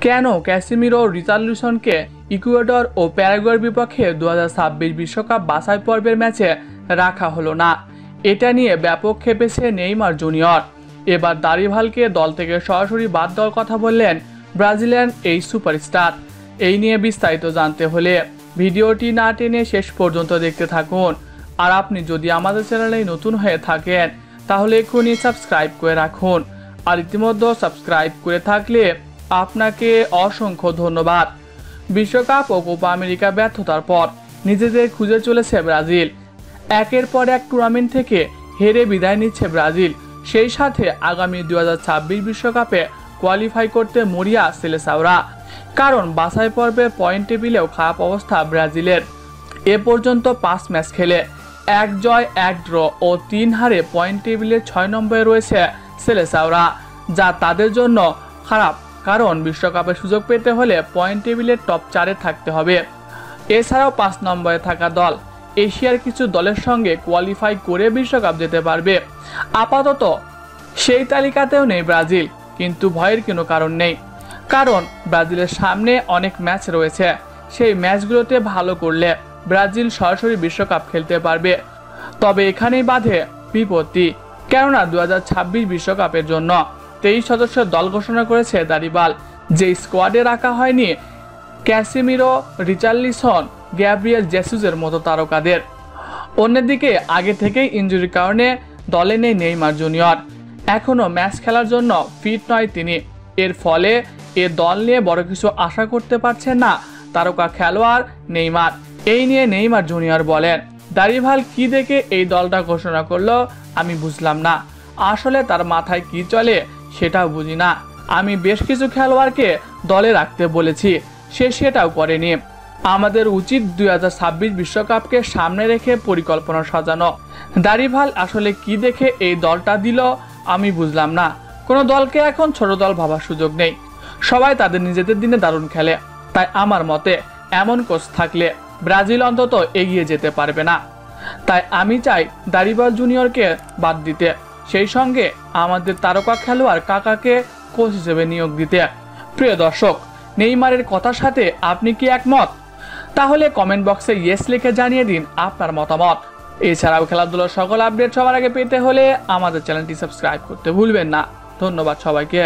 কেন Casemiro রিচার্লিসনকে Ecuador ও প্যারাগুয়ের বিপক্ষে 2026 বিশ্বকাপ বাছাই পর্বের ম্যাচে রাখা হলো না, এটা নিয়ে ব্যাপক ক্ষেপেছে নেইমার জুনিয়র। এবার দারিভালকে দল থেকে সরাসরি বাদ দেওয়ার কথা বললেন ব্রাজিলিয়ান এই সুপারস্টার। এই নিয়ে বিস্তারিত জানতে হলে ভিডিওটি না টেনে শেষ পর্যন্ত দেখতে থাকুন। আর আপনি যদি আমাদের চ্যানেলে নতুন হয়ে থাকেন তাহলে এখনই সাবস্ক্রাইব করে রাখুন। আর ইতিমধ্যে সাবস্ক্রাইব করে থাকলে আপনাকে অসংখ্য ধন্যবাদ। বিশ্বকাপ ও কোপা আমেরিকা ব্যর্থতার পর নিজেদের খুঁজে চলেছে ব্রাজিল। একের পর এক টুর্নামেন্ট থেকে হেরে বিদায় নিচ্ছে ব্রাজিল। সেই সাথে আগামী 2026 বিশ্বকাপে কোয়ালিফাই করতে মরিয়া সেলেসাওরা। কারণ বাছাই পর্বে পয়েন্ট টেবিলেও খারাপ অবস্থা ব্রাজিলের। এ পর্যন্ত 5 ম্যাচ খেলে 1 জয় 1 ড্র ও 3 হারে পয়েন্ট টেবিলের 6 নম্বরে রয়েছে সেলেসাওরা, যা তাদের জন্য খারাপ। কারণ বিশ্বকাপে সুযোগ পেতে হলে পয়েন্ট টেবিলের টপ 4-এ থাকতে হবে। এছাড়াও 5 নম্বরে থাকা দল এশিয়ার কিছু দলের সঙ্গে কোয়ালিফাই করে বিশ্বকাপ যেতে পারবে। আপাতত সেই তালিকাতেও নেই ব্রাজিল, কিন্তু ভয়ের কোনো কারণ নেই। কারণ ব্রাজিলের সামনে অনেক ম্যাচ রয়েছে। সেই ম্যাচগুলোতে ভালো করলে ব্রাজিল সরাসরি বিশ্বকাপ খেলতে পারবে। তবে এখানেই বাধে বিপত্তি, কেননা 2026 বিশ্বকাপের জন্য 23 সদস্যের দল ঘোষণা করেছে দারিভাল। যে স্কোয়াডে রাখা হয়নি ক্যাসিমিরো, রিচার্লিসন, গ্যাব্রিয়েল জেসুসের মতো তারকাদের। অন্যদিকে আগে থেকেই ইনজুরির কারণে দলে নেই নেইমার জুনিয়র। এখনও ম্যাচ খেলার জন্য ফিট নয় তিনি। এর ফলে এ দল নিয়ে বড় কিছু আশা করতে পারছেন না তারকা খেলোয়াড় নেইমার। এই নিয়ে নেইমার জুনিয়র বলেন, দারিভাল কি দেখে এই দলটা ঘোষণা করলো আমি বুঝলাম না। আসলে তার মাথায় কি চলে সেটাও বুঝি না। আমি বেশ কিছু খেলোয়াড়কে দলে রাখতে বলেছি, সে সেটাও করেনি। আমাদের উচিত 2026 বিশ্বকাপকে সামনে রেখে পরিকল্পনা সাজানো। দারিভাল আসলে কি দেখে এই দলটা দিল আমি বুঝলাম না। কোনো দলকে এখন ছোট দল ভাবার সুযোগ নেই। সবাই তাদের নিজেদের দিনে দারুণ খেলে। তাই আমার মতে এমন কোচ থাকলে ব্রাজিল অন্তত এগিয়ে যেতে পারবে না। তাই আমি চাই দারিভাল জুনিয়রকে বাদ দিতে, সেই সঙ্গে আমাদের তারকা খেলোয়াড় কাকাকে কোচ হিসেবে নিয়োগ দিতে। প্রিয় দর্শক, নেইমারের কথার সাথে আপনি কি একমত? তাহলে কমেন্ট বক্সে ইয়েস লিখে জানিয়ে দিন আপনার মতামত। এছাড়াও খেলাধুলার সকল আপডেট সবার আগে পেতে হলে আমাদের চ্যানেলটি সাবস্ক্রাইব করতে ভুলবেন না। ধন্যবাদ সবাইকে।